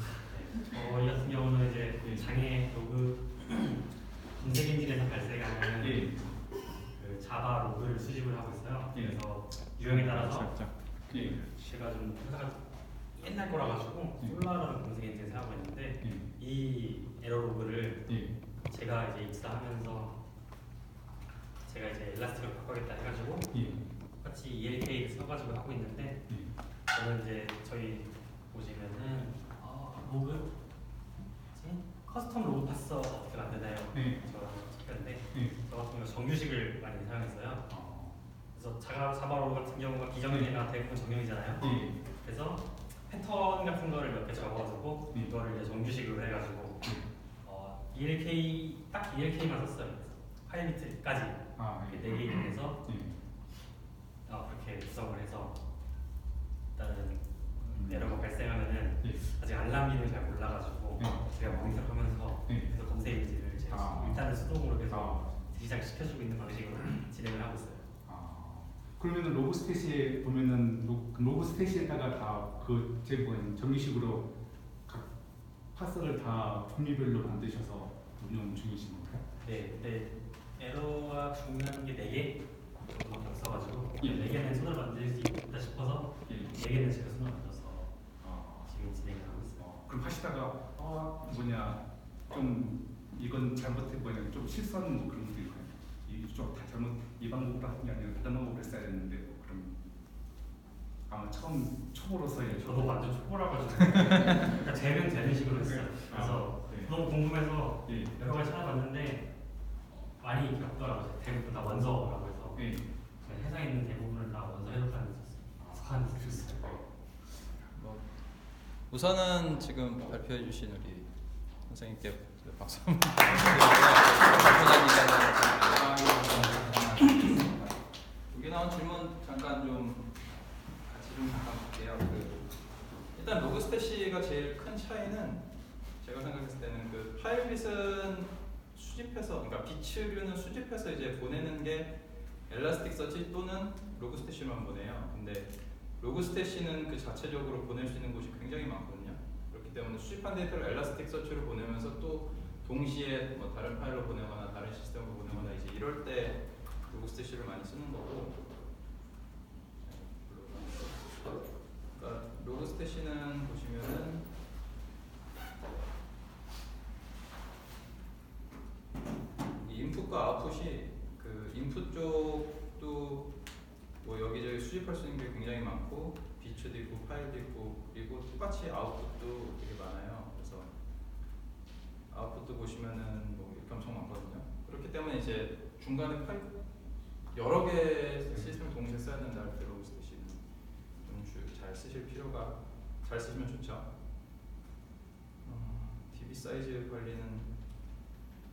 저희 같은 경우는 이제 장애 로그 검색 엔진에서 발생하는 그 자바 로그를 수집을 하고 있어요. 그래서 유형에 따라서 제가 좀 회사가 옛날 거라 가지고 솔라라는 검색 엔진을 사용하고 있는데 이 에러 로그를 제가 이제 입사하면서 제가 이제 엘라스틱을 바꿔야겠다 해가지고 똑같이 ELK를 써가지고 하고 있는데 저는 이제 저희 보시면은 로그 뭐지? 커스텀 로그 파서 어떻게 만드나요? 저랑 찍혔는데 저 같은 경우 정규식을 많이 사용했어요. 그래서 자바 로그 같은 경우가 비정형이나 대부분 정형이잖아요. 그래서 패턴 같은 거를 몇 개 적어가지고 이거를 이제 정규식으로 해가지고 ELK 딱 ELK만 썼어요. 파일 비트까지 이렇게 4개 이용해서 그렇게 구성을 해서 일단은 에러가 발생하면은 아직 알람 기능을 잘 몰라가지고 제가 모니터를 하면서 계속 검색 엔진을 제가 일단은 수동으로 계속 시작 시켜주고 있는 방식으로 진행을 하고 있어요. 그러면은 로그스테이시에 보면은 로그스테이시에다가 다 그 제보는 정규식으로 각 파서를 다 종류별로 만드셔서 운영 중이신 건가요? 네, 근데 에러가 중요한 게 4개 정도밖에 없어가지고 4개는 손으로 만들 수 있다 싶어서 4개는 제가 손으로 만들어서 지금 진행을 하고 있어요. 그럼 하시다가 좀 이건 잘못해 좀 실수하는 뭐 그런 것도 있나요? 이쪽다 잘못 이 방법으로 하는 게 아니라 다른 방법으로 했어야 했는데 그럼 아마 처음 초보로서의 저도 완전 초보라 가지고 그러니까 되면 되는 식으로 했어요. 그래서 너무 궁금해서 여러 가지 찾아봤는데 많이 겪더라고요. 대부분 다 원서라고 해서 우선은 지금 발표해 주신 우리 선생님께 박수 한번 드리고요. 여기 나온 질문 잠깐 좀 같이 좀 잠깐 볼게요. 일단 로그스탯이가 제일 큰 차이는 제가 생각했을 때는 그 파일빗은 수집해서, 그러니까 비츠류는 수집해서 이제 보내는 게 엘라스틱서치 또는 로그스탯이만 보내요. 근데 로그스탯이는 그 자체적으로 보낼 수 있는 곳이 굉장히 많거든요. 그렇기 때문에 수집한 데이터를 엘라스틱서치로 보내면서 또 동시에 뭐 다른 파일로 보내거나 다른 시스템으로 보내거나 이제 이럴 때 로그스탯을 많이 쓰는 거고, 그러니까 로그스탯은 보시면은 이 인풋과 아웃풋이 그 인풋 쪽도 뭐 여기저기 수집할 수 있는 게 굉장히 많고 비츠도 있고 파일도 있고 그리고 똑같이 아웃풋도 되게 많아요. 그래서 아웃풋도 보시면은 뭐 이렇게 엄청 많거든요. 그렇기 때문에 이제 중간에 파일 여러 개 시스템을 동시에 써야 된다 할 때 로그스탯은 좀 잘 쓰실 필요가, 잘 쓰시면 좋죠. DB 사이즈 관리는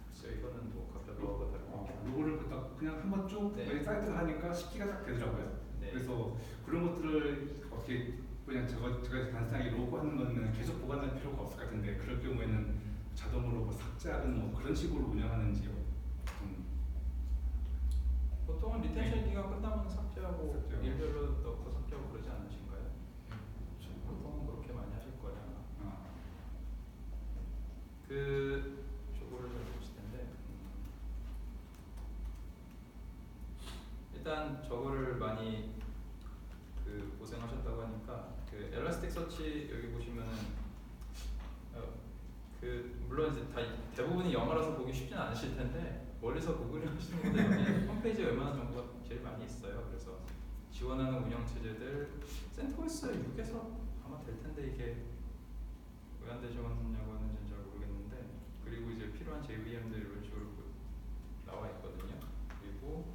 글쎄요, 이거는 뭐 각자 노하우가 다르고 요거를 그냥 한번 쭉 네. 사이트를 하니까 쉽기가 딱 되더라고요. 네. 그래서 그런 것들을 어떻게 그냥 제가 단순하게 로고 하는 거는 계속 보관할 필요가 없을 것 같은데 그럴 경우에는 자동으로 뭐 삭제하는 뭐 그런 식으로 운영하는지요. 보통은 리텐션 기간 끝나면 삭제하고 삭제하고. 일별로 넣고 삭제하고 그러지 않으신가요? 보통은 그렇게 많이 하실 거예요. 그 저거를 잘 보실 텐데 일단 저거를 많이 그 고생하셨다고 하니까 그 엘라스틱 서치 여기 보시면은 그 물론 이제 다 대부분이 영어라서 보기 쉽진 않으실 텐데 멀리서 구글을 하시는 분들 여기 홈페이지에 얼마나 정보가 제일 많이 있어요. 그래서 지원하는 운영 체제들 센토스 6에서 아마 될 텐데 이게 왜 안 되셨냐고 하는지는 잘 모르겠는데 그리고 이제 필요한 JVM들 이런 식으로 나와 있거든요. 그리고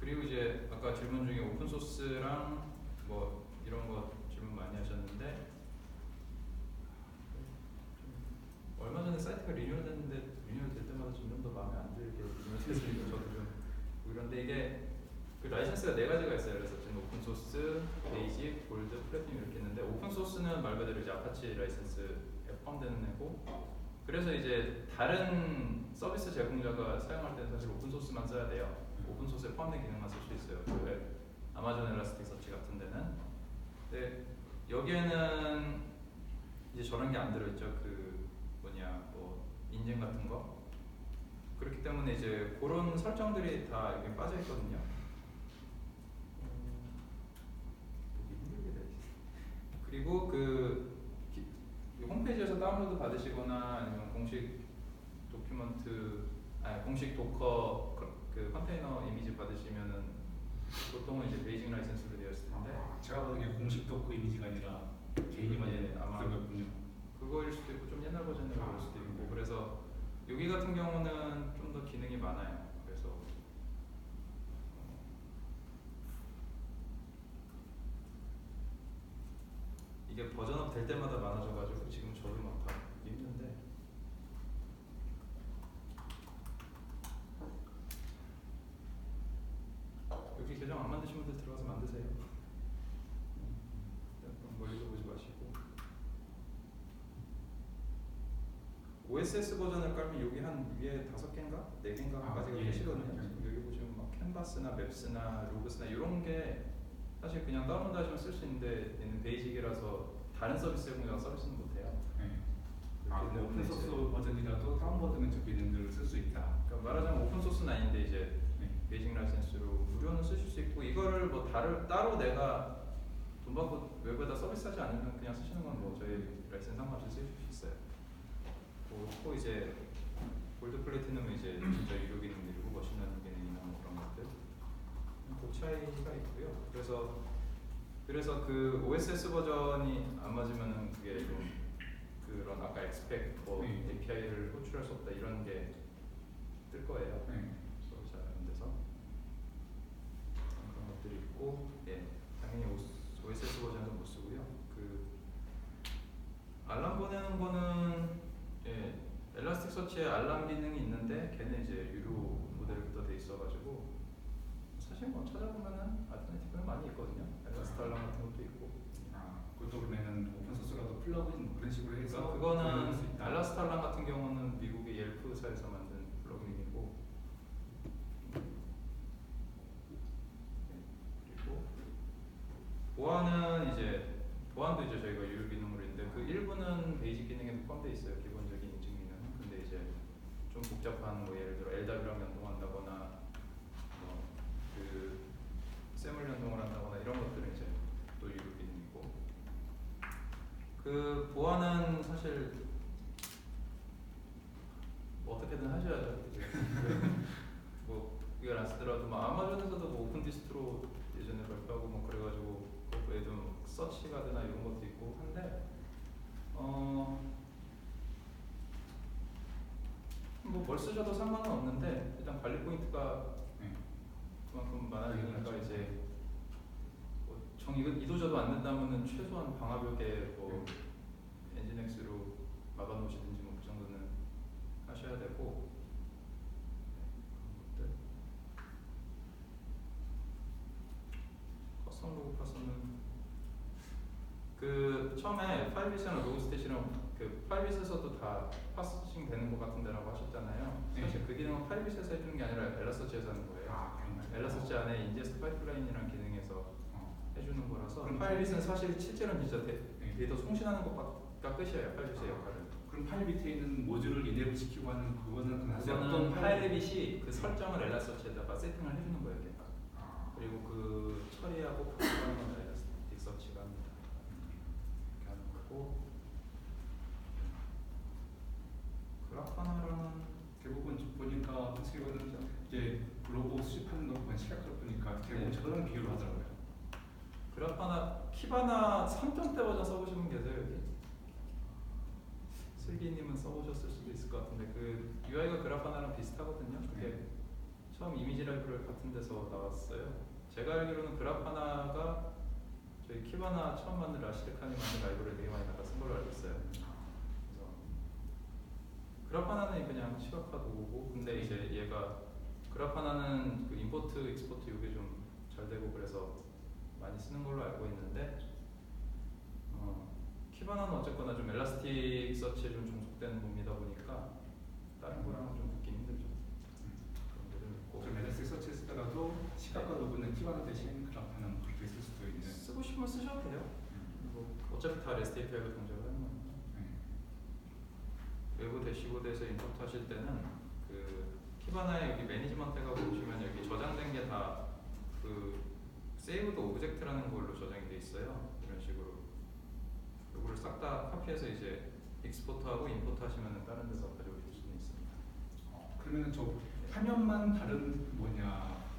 그리고 이제 아까 질문 중에 오픈 소스랑 뭐 이런 거 질문 많이 하셨는데 얼마 전에 사이트가 리뉴얼 됐는데 리뉴얼 될 때마다 점점 더 마음에 안 들게 리뉴얼 됐으니까 저도 좀 그런데 이게 그 라이센스가 4가지가 있어요. 그래서 지금 오픈 소스, 베이직, 골드, 플래티넘 이렇게 있는데 오픈 소스는 말 그대로 이제 아파치 라이센스에 포함되는 애고 그래서 이제 다른 서비스 제공자가 사용할 때는 사실 오픈 소스만 써야 돼요. 오픈 소스에 포함된 기능만 쓸 수 있어요. 그 아마존 엘라스틱 서치 같은 데는. 근데 여기에는 이제 저런 게 안 들어있죠. 그 뭐냐 뭐 인증 같은 거. 그렇기 때문에 이제 그런 설정들이 다 여기 빠져 있거든요. 그리고 홈페이지에서 다운로드 받으시거나 아니면 공식 도큐먼트, 공식 도커 그 컨테이너 이미지 받으시면은 보통은 이제 베이징 라이센스로 되어 있을 텐데 제가 보는 게 공식 도크 이미지가 아니라 개인이 만든 아마 그거군요. 그거일 수도 있고 좀 옛날 버전으로 볼 수도 있고 그래서 여기 같은 경우는 좀 더 기능이 많아요. 그래서 이게 버전업 될 때마다 많아져가지고 지금 저도 막 다 보기 힘든데 여기 계정 안 만드신 분들 들어가서 만드세요. 멀리서 보지 마시고 OSS 버전을 깔면 여기 한 위에 5개인가? 4개인가까지가 계시거든요. 지금 여기 보시면 막 캔버스나 맵스나 로그스나 이런 게 사실 그냥 다운로드 하시면 쓸 수 있는데 얘는 베이직이라서 다른 서비스 제공자가 서비스는 못해요. 뭐 오픈 소스 버전이라도 다운 버전의 저 기능들을 쓸 수 있다. 그러니까 말하자면 오픈 소스는 아닌데 이제 베이직 라이센스로 무료는 쓰실 수 있고 이거를 뭐 따로 내가 돈 받고 외부에다 서비스하지 않으면 그냥 쓰시는 건 뭐 저희 라이센스 상관없이 쓰실 수 있어요. 또 이제 골드 플래티넘은 이제 진짜 유료 기능들이고 머신러닝 기능이나 뭐 그런 것들 그 차이가 있고요. 그래서 그 OSS 버전이 안 맞으면은 그게 좀 그런 아까 expect 뭐 API를 호출할 수 없다 이런 게 뜰 거예요. 그래서 잘 안 돼서 것들이 있고, 예, 당연히 OSS 버전도 못 쓰고요. 그 알람 보내는 거는 예, 엘라스틱 서치에 알람 기능이 있는데 걔는 이제 유료 모델부터 돼 있어가지고 사실 뭐 찾아보면은 알터네티브는 많이 있거든요. 엘라스트 알람 같은 것도 있고. 그것도 그러면은 오픈 소스라도 플러그인 뭐 그런 식으로 해서 그거는 수 있다. 엘라스트 알람 같은 경우는 미국의 옐프사에서 만든 플러그인이고, 그리고 보안도 이제 저희가 유료 기능으로 있는데 그 일부는 베이직 기능에도 포함되어 있어요. 기본적인 인증 기능은. 근데 이제 좀 복잡한 뭐 예를 들어 LW랑 연동한다거나 그 샘을 연동을 한다거나 이런 것들은 이제 또 유료 기능이고, 그 보안은 사실 뭐 어떻게든 하셔야죠. 뭐 이걸 안 쓰더라도 뭐 아마존에서도 뭐 오픈 디스트로 예전에 발표하고 뭐 그래가지고 그 외에도 뭐 서치 가드나 이런 것도 있고 한데 뭐 뭘 쓰셔도 상관은 없는데 일단 관리 포인트가 그만큼 많아지니까 이제 정 이도저도 안 된다면은 최소한 방화벽에 뭐 엔진엑스로 막아놓으시든지 뭐 그 정도는 하셔야 되고, 그런 것들. 커스텀 로그 파서는 그 처음에 파일빗이랑 로그스탯이랑 그 파일빗에서도 다 파싱 되는 것 같은데라고 하셨잖아요. 사실 그 기능은 파일빗에서 해주는 게 아니라 엘라서치에서 하는 거예요. 엘라서치 안에 인제스트 파이프라인이라는 기능에서 해주는 거라서 파일빗은 사실 실제로는 진짜 데이터 송신하는 것가 끝이에요. 파일빗의 역할은. 그럼 파일 밑에 있는 모듈을 이네이블 시키고 하는 그거는 그거는 파일빗이 그 설정을 엘라서치에다가 세팅을 해주는 거예요. 걔가. 그리고 그 처리하고 파악하는 건 엘라스틱 서치가 합니다. 이렇게 하는 거고, 그라파나라는 대부분 보니까 어떻게 보면 이제 로고 수집하는 거 보면 시각을 보니까 대부분 저런 비교를 하더라고요. 그라파나 키바나 3.0 버전 써보신 분 계세요 여기? 슬기님은 써보셨을 수도 있을 것 같은데 그 UI가 그라파나랑 비슷하거든요. 그게 처음 이미지 라이브러리 같은 데서 나왔어요. 제가 알기로는 그라파나가 저희 키바나 처음 만든 라시드칸이 만든 라이브러리 되게 많이 갖다 쓴 걸로 알고 있어요. 그래서 그라파나는 그냥 시각화 도구고, 근데 이제 얘가 그라파나는 그 임포트, 익스포트 이게 좀 잘 되고 그래서 많이 쓰는 걸로 알고 있는데, 키바나는 어쨌거나 좀 엘라스틱 서치에 좀 종속된 몸이다 보니까 다른 거랑은 좀 붙기 힘들죠. 그런 것들은 있고. 좀 엘라스틱 서치 쓰다가도 시각과 로그는 키바나 대신 그라파는 그렇게 쓸 수도 있는. 쓰고 싶으면 쓰셔도 돼요. 뭐 어차피 다 REST API가 동작을 하는 거니까. 외부 대시보드에서 임포트 하실 때는 그 키바나에 여기 매니지먼트가 보시면 여기 저장된 게 다 그 세이브드 오브젝트라는 걸로 저장이 돼 있어요. 이런 식으로 이거를 싹 다 카피해서 이제 익스포트하고 임포트 하시면 다른 데서 가져오실 수는 있습니다. 그러면은 저 화면만 다른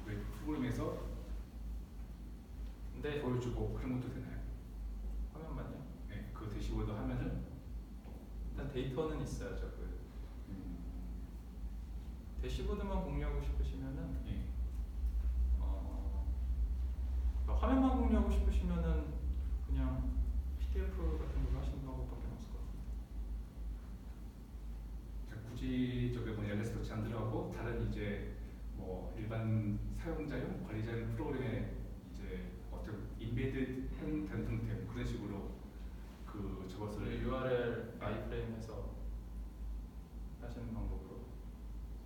웹 프로그램에서 근데 보여주고 그런 것도 되나요? 화면만요? 네, 그 대시보드 화면을 일단 데이터는 있어야죠. 그 대시보드만 공유하고 싶으시면은 화면만 공유하고 싶으시면은 그냥 PDF 같은 걸로 하시는 방법밖에 없을 것 같아요. 굳이 저게 엘라스틱 안 들어가고 다른 이제 뭐 일반 사용자용 관리자용 프로그램에 이제 어떤 인베드 된 형태 그런 식으로 그 저것을 URL 아이프레임해서 하시는 방법으로.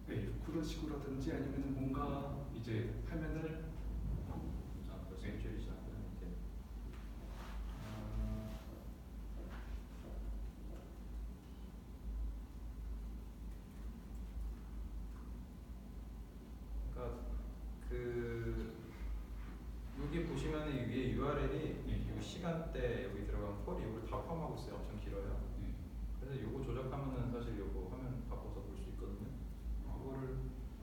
네, 그런 식으로든지 아니면 뭔가 이제 화면을 벌써 일주일이 지났구나. 이렇게. 그러니까 그 여기 보시면 이 위에 URL이 이 시간대 여기 들어간 폴이 이걸 다 포함하고 있어요. 엄청 길어요. 그래서 요거 조작하면은 사실 요거 화면 바꿔서 볼 수 있거든요. 그거를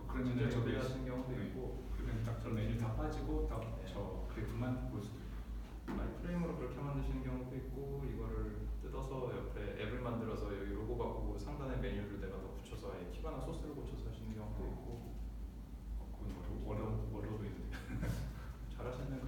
그러면 저기 하시는 경우도 있고. 그러면 딱 저 메뉴 다 빠지고 딱 저 그래프만 볼 수도 있고. 아이프레임으로 그렇게 만드시는 경우도 있고, 이거를 뜯어서 옆에 앱을 만들어서 여기 로고 바꾸고 상단에 메뉴를 내가 더 붙여서 아예 키바나 소스를 고쳐서 하시는 경우도 있고. 그건 어려워 보이는데. 잘하시는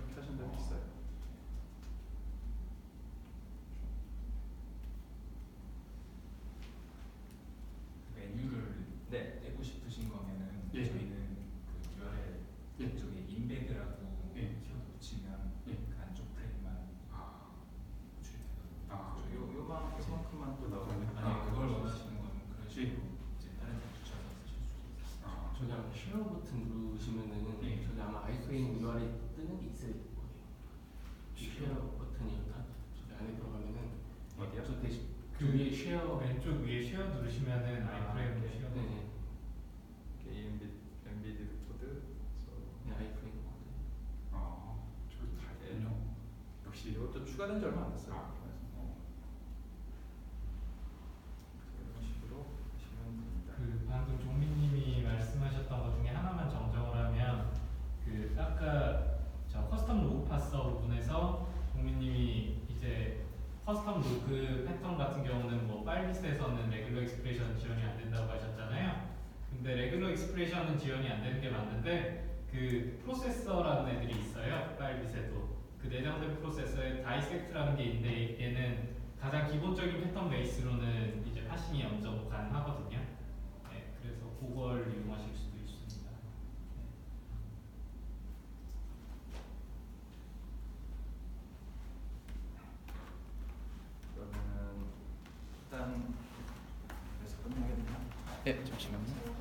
저기 아마 쉐어 버튼 누르시면은 네. 저기 아마 아이프레임 URL 뜨는 게 있을 거예요. 쉐어 버튼이 다 저기 안에 들어가면은 어디요? 저 대신 그 그 위에 쉐어 왼쪽 위에 쉐어 누르시면은 아이프레임 오케이. 쉐어. 네, 게임 엠비드 코드. 네 아이프레임 코드. 아, 저기 다 있군요. 역시 이것도 추가된 지 얼마 안 됐어요. 아, 그래서 이런 식으로 하시면 됩니다. 그 방금 종민님이 말씀하셨던 것 중에 하나만 정정을 하면 그 아까 저 커스텀 로그 파서 부분에서 종민님이 이제 커스텀 로그 패턴 같은 경우는 뭐 파일빗에서는 레귤러 익스프레션 지원이 안 된다고 하셨잖아요. 근데 레귤러 익스프레션은 지원이 안 되는 게 맞는데 그 프로세서라는 애들이 있어요. 파일빗에도 그 내장된 프로세서에 다이섹트라는 게 있는데 얘는 가장 기본적인 패턴 베이스로는 이제 파싱이 어느 정도 가능하거든요. 네, 그래서 그걸 이용하실 수도 있습니다. 네. 그러면은 일단 그래서 끝나겠나? 네, 잠시만요.